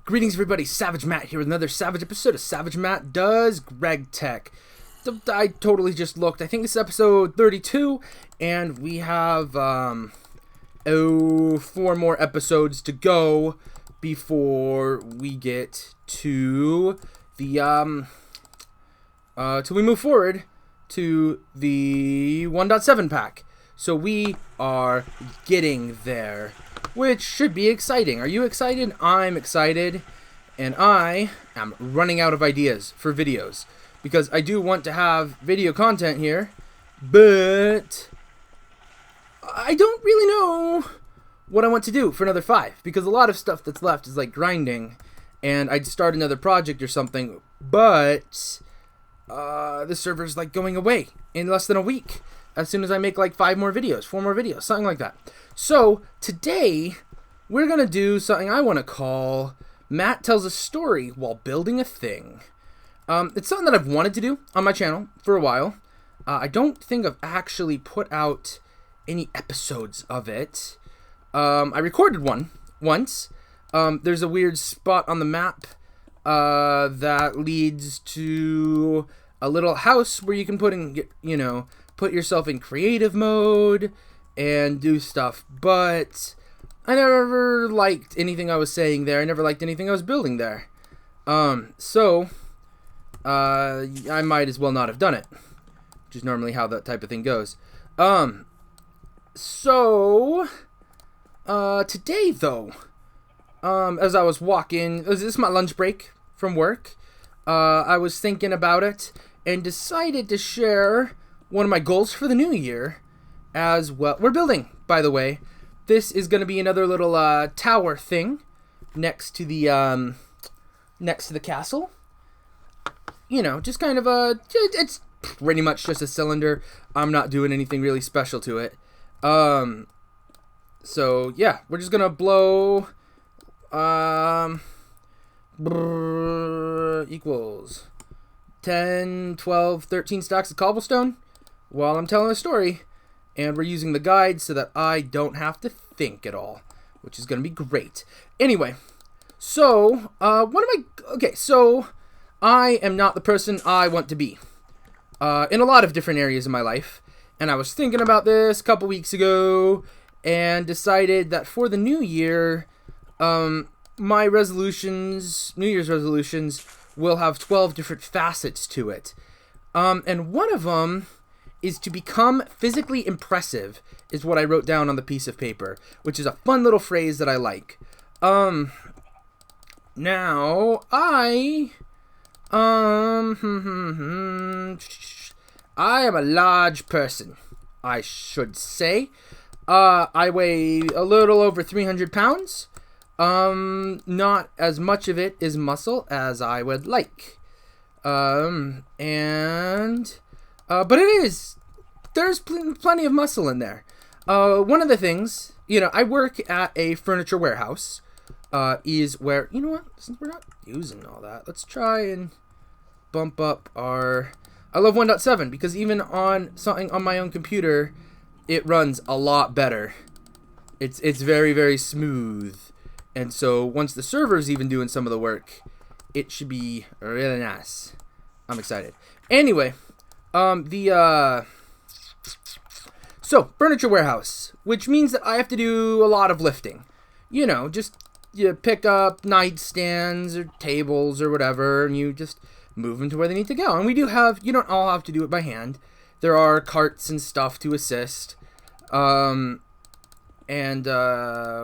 Greetings everybody, Savage Matt here with another Savage episode of Savage Matt Does Gregtech. I totally just looked. I think this is episode 32, and we have 4 more episodes to go before we get to the till we move forward to the 1.7 pack. So we are getting there, which should be exciting. Are you excited? I'm excited, and I am running out of ideas for videos because I do want to have video content here, but I don't really know what I want to do for another 5 because a lot of stuff that's left is like grinding, and I'd start another project or something, but the server's like going away in less than a week as soon as I make like 4 more videos, something like that. So today we're gonna do something I want to call Matt Tells a Story While Building a Thing. It's something that I've wanted to do on my channel for a while. I don't think I've actually put out any episodes of it. I recorded one once. There's a weird spot on the map that leads to a little house where you can put yourself in creative mode and do stuff, but I never liked anything I was saying there. I never liked anything I was building there. So I might as well not have done it, which is normally how that type of thing goes. Today though, as I was walking, this is my lunch break from work. I was thinking about it and decided to share one of my goals for the new year as well. We're building, by the way. This is going to be another little tower thing next to the castle. You know, just kind of it's pretty much just a cylinder. I'm not doing anything really special to it. So yeah, we're just gonna blow equals 10, 12, 13 stacks of cobblestone while I'm telling a story, and we're using the guide so that I don't have to think at all, which is gonna be great. Anyway, so so I am not the person I want to be in a lot of different areas of my life, and I was thinking about this a couple weeks ago and decided that for the new year, my New Year's resolutions will have 12 different facets to it. And one of them is to become physically impressive, is what I wrote down on the piece of paper, which is a fun little phrase that I like. Now, I am a large person, I should say. I weigh a little over 300 pounds. Not as much of it is muscle as I would like. But there's plenty of muscle in there. One of the things, I work at a furniture warehouse, is where, you know what, since we're not using all that, let's try and bump up I love 1.7 because even on something on my own computer, it runs a lot better. It's very, very smooth. And so once the server's even doing some of the work, it should be really nice. I'm excited. Anyway, so furniture warehouse, which means that I have to do a lot of lifting. You pick up nightstands or tables or whatever, and you just move them to where they need to go. And we do have, you don't all have to do it by hand. There are carts and stuff to assist. And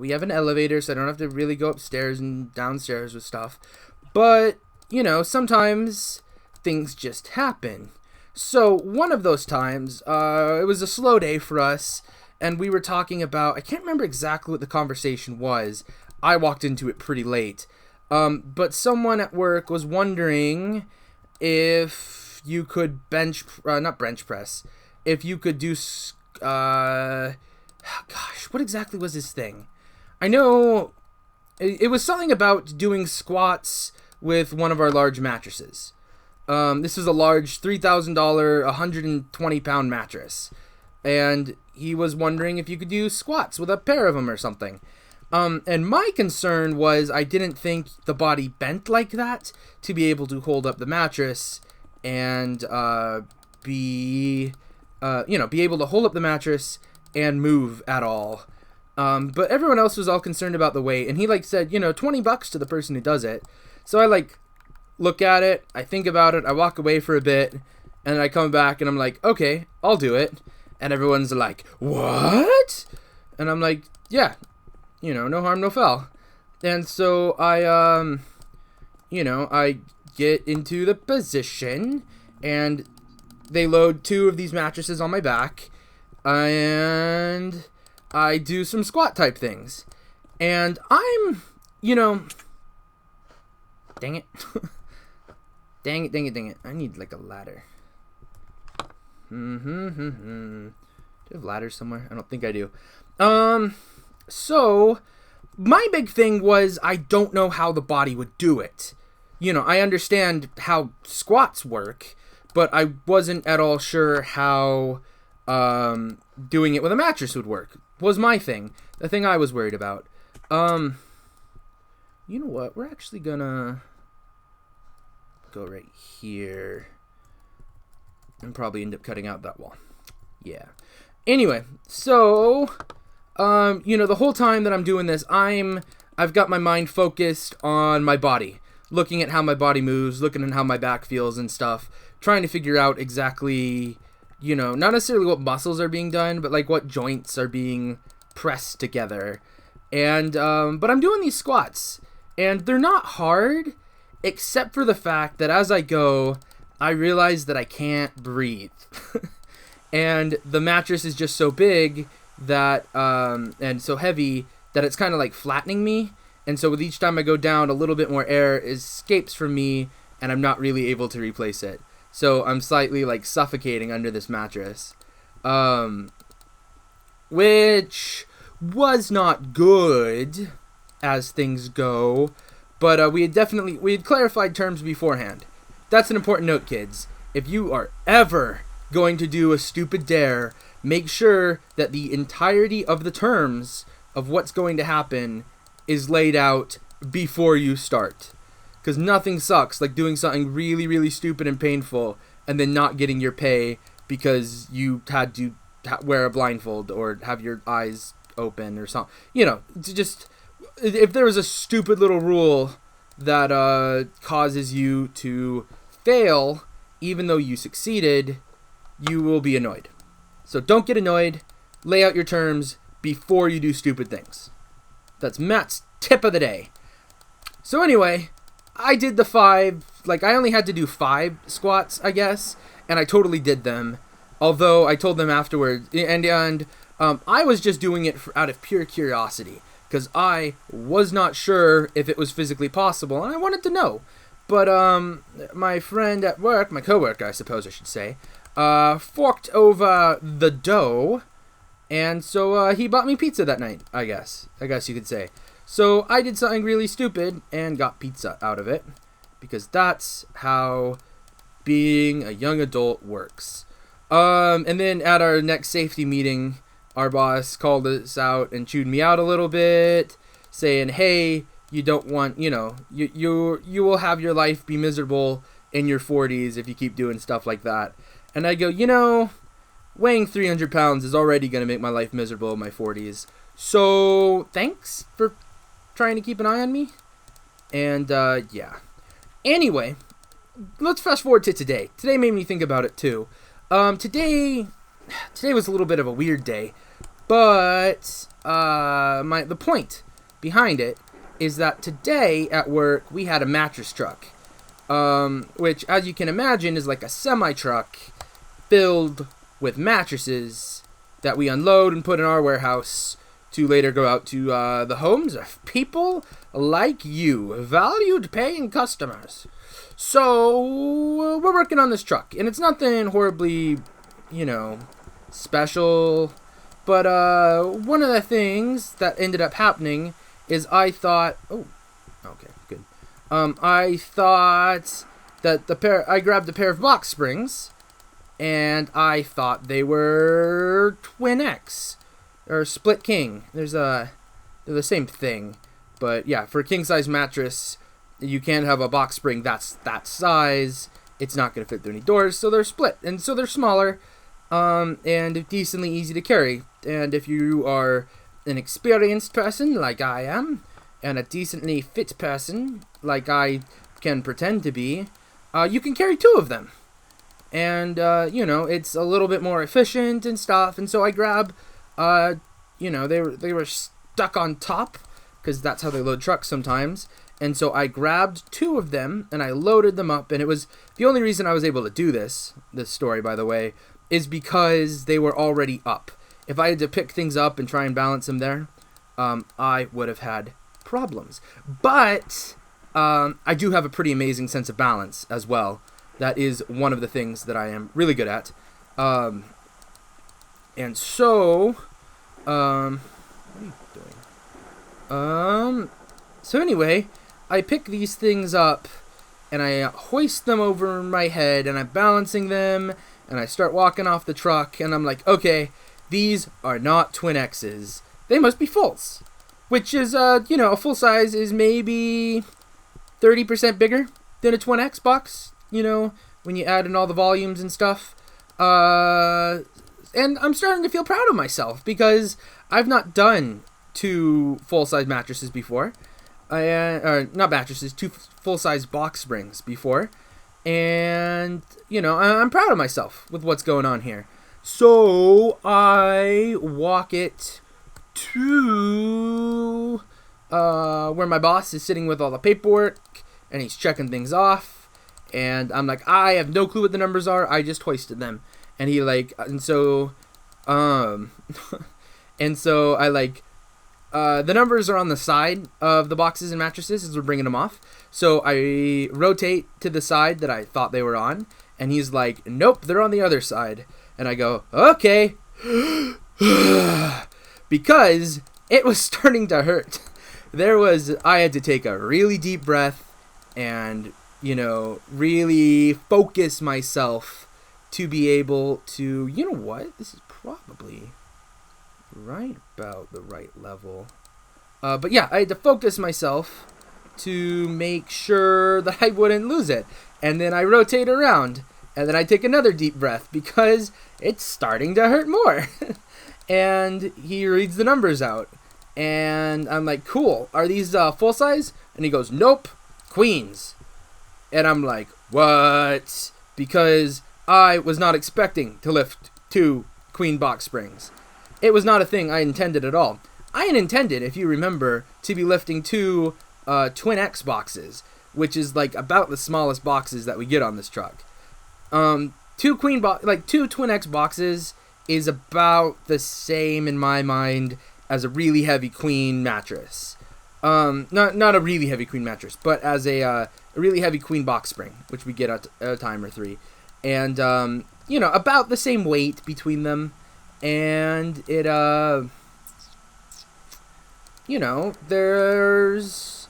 we have an elevator, so I don't have to really go upstairs and downstairs with stuff. But, sometimes things just happen. So one of those times, it was a slow day for us, and we were talking about, I can't remember exactly what the conversation was. I walked into it pretty late. But someone at work was wondering if you could not bench press, if you could do, what exactly was this thing? I know it was something about doing squats with one of our large mattresses. This is a large $3,000, 120-pound mattress. And he was wondering if you could do squats with a pair of them or something. And my concern was I didn't think the body bent like that to be able to hold up the mattress and be able to hold up the mattress and move at all. But everyone else was all concerned about the weight, and he said, $20 to the person who does it. So I look at it, I think about it, I walk away for a bit, and then I come back and I'm like, okay, I'll do it. And everyone's like, what? And I'm like, yeah, no harm, no foul. And so I get into the position, and they load 2 of these mattresses on my back, and I do some squat type things. And I'm, dang it. dang it. I need a ladder. Do I have ladders somewhere? I don't think I do. So my big thing was I don't know how the body would do it. I understand how squats work, but I wasn't at all sure how doing it with a mattress would work. Was my thing. The thing I was worried about. You know what? We're actually gonna go right here and probably end up cutting out that wall. Yeah. Anyway, so the whole time that I'm doing this, I've got my mind focused on my body, looking at how my body moves, looking at how my back feels and stuff, trying to figure out exactly, not necessarily what muscles are being done, but what joints are being pressed together. And but I'm doing these squats, and they're not hard, except for the fact that as I go, I realize that I can't breathe. And the mattress is just so big that and so heavy that it's kind of flattening me. And so with each time I go down, a little bit more air escapes from me, and I'm not really able to replace it. So I'm slightly suffocating under this mattress, which was not good as things go. But we had clarified terms beforehand. That's an important note, kids. If you are ever going to do a stupid dare, make sure that the entirety of the terms of what's going to happen is laid out before you start. Because nothing sucks like doing something really, really stupid and painful and then not getting your pay because you had to wear a blindfold or have your eyes open or something. Just if there was a stupid little rule that causes you to fail even though you succeeded, you will be annoyed. So don't get annoyed. Lay out your terms before you do stupid things. That's Matt's tip of the day. So anyway, I did the 5, I only had to do 5 squats, I guess, and I totally did them. Although I told them afterwards, and I was just doing it out of pure curiosity, because I was not sure if it was physically possible, and I wanted to know. But my friend at work, my coworker, I suppose I should say, forked over the dough, and so he bought me pizza that night, I guess you could say. So I did something really stupid and got pizza out of it, because that's how being a young adult works. And then at our next safety meeting, our boss called us out and chewed me out a little bit, saying, hey, you don't want, you will have your life be miserable in your 40s if you keep doing stuff like that. And I go, weighing 300 pounds is already going to make my life miserable in my 40s. So thanks for trying to keep an eye on me. And yeah. Anyway, let's fast forward to today. Today made me think about it too. Today was a little bit of a weird day, but the point behind it is that today at work we had a mattress truck, which, as you can imagine, is like a semi-truck filled with mattresses that we unload and put in our warehouse to later go out to the homes of people like you, valued paying customers. So we're working on this truck, and it's nothing horribly, special. But one of the things that ended up happening is I thought, I thought that I grabbed a pair of box springs, and I thought they were twin X or split king. There's a They're the same thing. But yeah, for a king-size mattress, you can't have a box spring that's that size. It's not going to fit through any doors, so they're split. And so they're smaller and decently easy to carry. And if you are an experienced person like I am, and a decently fit person like I can pretend to be, you can carry 2 of them. And, you know, it's a little bit more efficient and stuff. And so I grab, you know, they were stuck on top, because that's how they load trucks sometimes. And so I grabbed 2 of them, and I loaded them up. And it was, the only reason I was able to do this story, by the way, is because they were already up. If I had to pick things up and try and balance them there, I would have had problems. But I do have a pretty amazing sense of balance as well. That is one of the things that I am really good at. And so, what are you doing? So anyway, I pick these things up and I hoist them over my head and I'm balancing them and I start walking off the truck and I'm like, okay, these are not Twin X's. They must be fulls. Which is, you know, a full size is maybe 30% bigger than a Twin X box, you know, when you add in all the volumes and stuff. And I'm starting to feel proud of myself because I've not done 2 full-size mattresses before. Not mattresses, 2 full-size box springs before. And, you know, I'm proud of myself with what's going on here. So I walk it to where my boss is sitting with all the paperwork and he's checking things off, and I'm like, I have no clue what the numbers are, I just hoisted them. And he like, and so and so I like, the numbers are on the side of the boxes and mattresses as we're bringing them off, so I rotate to the side that I thought they were on, and he's like, nope, they're on the other side. And I go, okay. Because it was starting to hurt. I had to take a really deep breath and, you know, really focus myself to be able to, you know what? This is probably right about the right level. But yeah, I had to focus myself to make sure that I wouldn't lose it. And then I rotate around. And then I take another deep breath because it's starting to hurt more. And he reads the numbers out. And I'm like, cool. Are these full size? And he goes, nope, queens. And I'm like, what? Because I was not expecting to lift 2 queen box springs. It was not a thing I intended at all. I had intended, if you remember, to be lifting 2 Twin X boxes, which is like about the smallest boxes that we get on this truck. 2 Twin X boxes is about the same in my mind as a really heavy queen mattress. Not a really heavy queen mattress, but as a really heavy queen box spring, which we get at a time or 3. And, you know, about the same weight between them. And it, you know, there's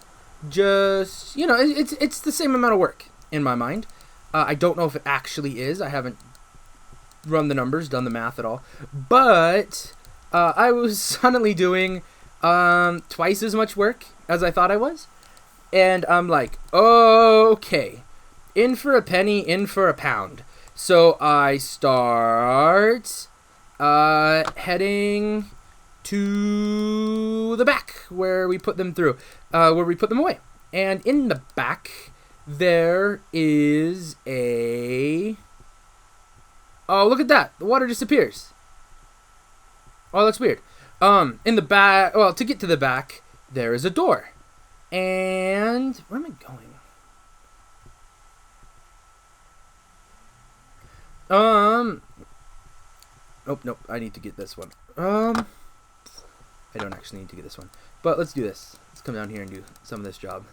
just, you know, it's the same amount of work in my mind. I don't know if it actually is. I haven't run the numbers, done the math at all. But I was suddenly doing twice as much work as I thought I was. And I'm like, okay, in for a penny, in for a pound. So I start heading to the back where we put them through, where we put them away. And in the back, there is a... Oh, look at that. The water disappears. Oh, that's weird. In the back... Well, to get to the back, there is a door. And... Where am I going? Nope. I need to get this one. I don't actually need to get this one. But let's do this. Let's come down here and do some of this job.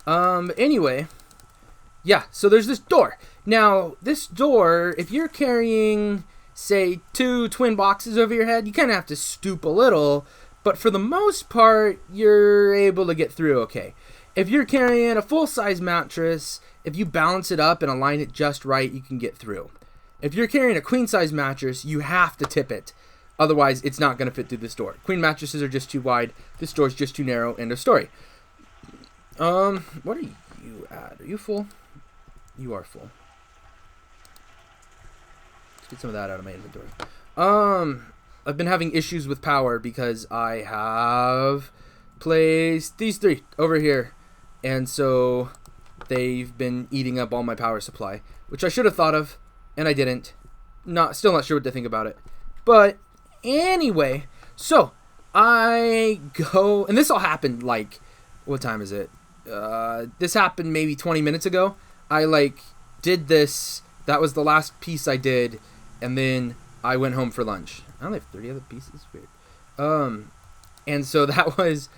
Anyway... Yeah, so there's this door. Now, this door, if you're carrying, say, 2 twin boxes over your head, you kind of have to stoop a little, but for the most part, you're able to get through okay. If you're carrying a full-size mattress, if you balance it up and align it just right, you can get through. If you're carrying a queen-size mattress, you have to tip it. Otherwise, it's not going to fit through this door. Queen mattresses are just too wide. This door is just too narrow. End of story. What are you at? Are you full? You are full. Let's get some of that out of my inventory. I've been having issues with power because I have placed these 3 over here. And so they've been eating up all my power supply, which I should have thought of, and I didn't. Still not sure what to think about it. But anyway, so I go, and this all happened like, what time is it? This happened maybe 20 minutes ago. I did this. That was the last piece I did, and then I went home for lunch. I only have 30 other pieces. Weird. And so that was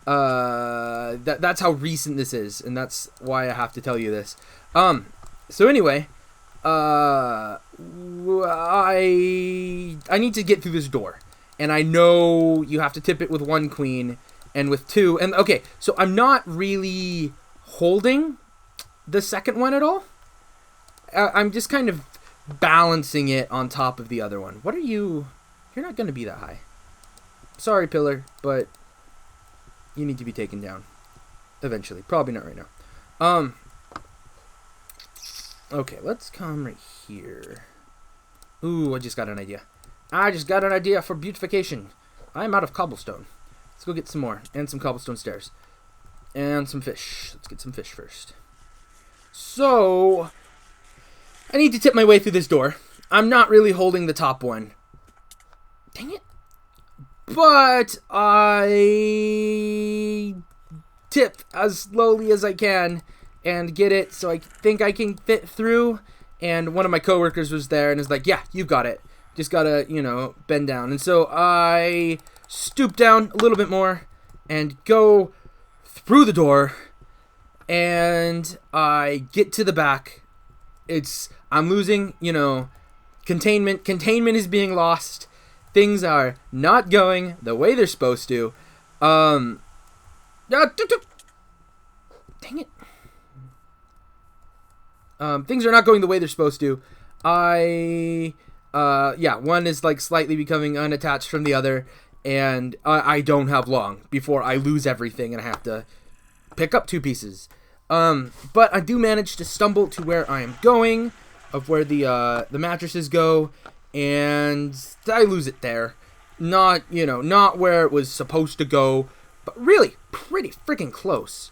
that's how recent this is, and that's why I have to tell you this. So anyway, I need to get through this door, and I know you have to tip it with 1 queen and with 2. And okay, so I'm not really holding the second one at all. I'm just kind of balancing it on top of the other one. What are you? You're not going to be that high. Sorry, pillar, but you need to be taken down eventually. Probably not right now. Okay, let's come right here. Ooh, I just got an idea. I just got an idea for beautification. I'm out of cobblestone. Let's go get some more. And some cobblestone stairs. And some fish. Let's get some fish first. So, I need to tip my way through this door. I'm not really holding the top one. Dang it. But I tip as slowly as I can and get it so I think I can fit through. And one of my coworkers was there and is like, yeah, you got it. Just gotta, bend down. And so I stoop down a little bit more and go through the door, and I get to the back. I'm losing, containment. Containment is being lost. Things are not going the way they're supposed to. Dang it. Things are not going the way they're supposed to. One is slightly becoming unattached from the other, and I don't have long before I lose everything and I have to pick up 2 pieces. But I do manage to stumble to where I am going, of where the mattresses go, and I lose it there. Not where it was supposed to go, but really pretty freaking close.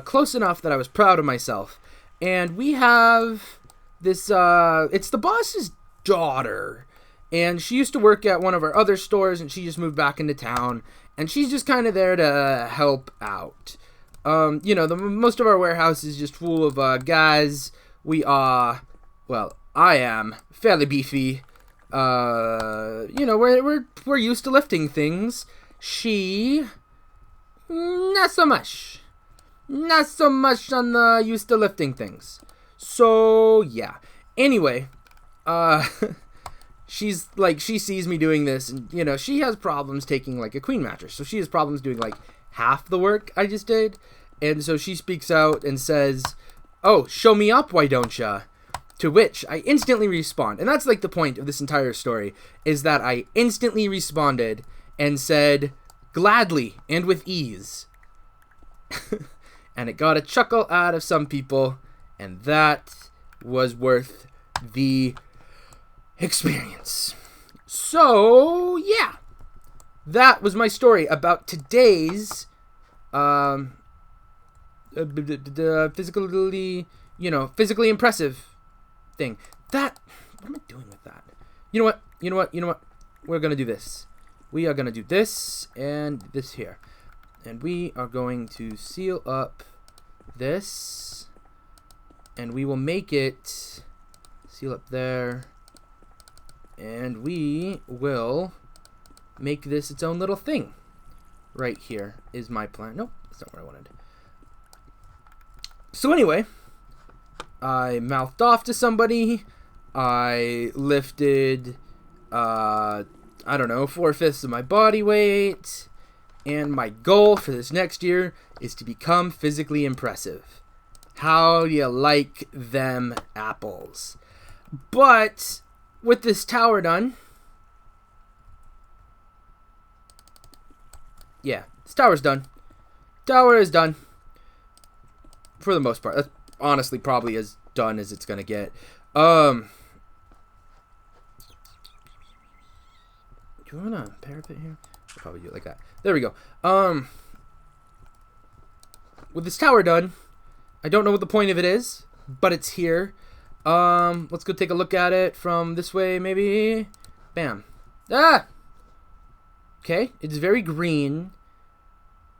Close enough that I was proud of myself. And we have this, it's the boss's daughter, and she used to work at one of our other stores, and she just moved back into town, and she's just kind of there to help out. Most of our warehouse is just full of guys. I am fairly beefy. We're used to lifting things. She, not so much. Not so much on the used to lifting things. So yeah. Anyway, she sees me doing this, and she has problems taking a queen mattress. So she has problems doing half the work I just did. And so she speaks out and says, "Oh, show me up, why don't ya?" To which I instantly respond. And that's the point of this entire story, is that I instantly responded and said, "Gladly and with ease." And it got a chuckle out of some people, and that was worth the experience. So, yeah. That was my story about today's physically impressive thing. What am I doing with that? You know what? We're going to do this. We are going to do this and this here. And we are going to seal up this, and we will make it seal up there, and we will make this its own little thing. Right here is my plan. Nope, that's not what I wanted. So anyway, I mouthed off to somebody. I lifted, 4/5 of my body weight. And my goal for this next year is to become physically impressive. How do you like them apples? But with this tower done, yeah, this tower's done. Tower is done. For the most part. That's honestly probably as done as it's gonna get. Do you want a parapet here? I'll probably do it like that. There we go. With this tower done, I don't know what the point of it is, but it's here. Let's go take a look at it from this way, maybe. Bam. Ah! Okay, it's very green,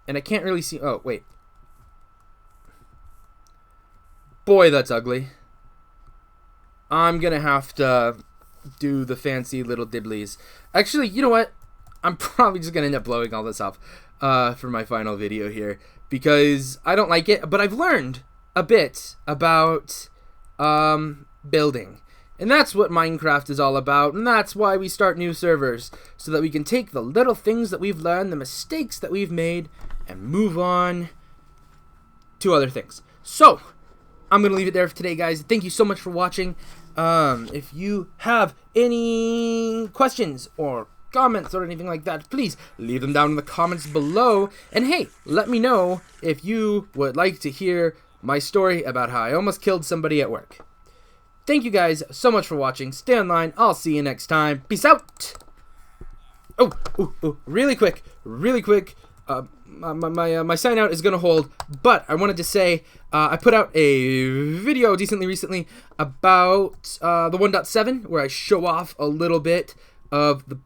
and I can't really see. Oh, wait. Boy, that's ugly. I'm gonna have to do the fancy little dibblies. Actually, you know what? I'm probably just gonna end up blowing all this up for my final video here because I don't like it, but I've learned a bit about building. And that's what Minecraft is all about, and that's why we start new servers, so that we can take the little things that we've learned, the mistakes that we've made, and move on to other things. So, I'm going to leave it there for today, guys. Thank you so much for watching. If you have any questions or comments or anything like that, please leave them down in the comments below. And hey, let me know if you would like to hear my story about how I almost killed somebody at work. Thank you guys so much for watching. Stay online. I'll see you next time. Peace out. Really quick. My sign out is gonna hold, but I wanted to say I put out a video decently recently about the 1.7 where I show off a little bit of the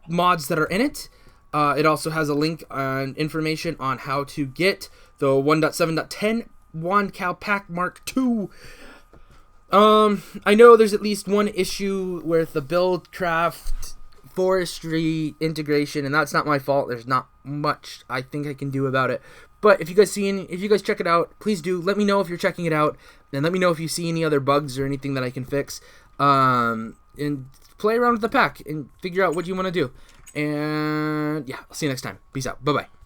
mods that are in it. It also has a link and information on how to get the 1.7.10 Wand Cow Pack Mark II. I know there's at least one issue with the buildcraft forestry integration, and that's not my fault. There's not much I think I can do about it. But if you guys check it out, please do let me know if you're checking it out, and let me know if you see any other bugs or anything that I can fix. And play around with the pack and figure out what you want to do. And yeah, I'll see you next time. Peace out. Bye bye.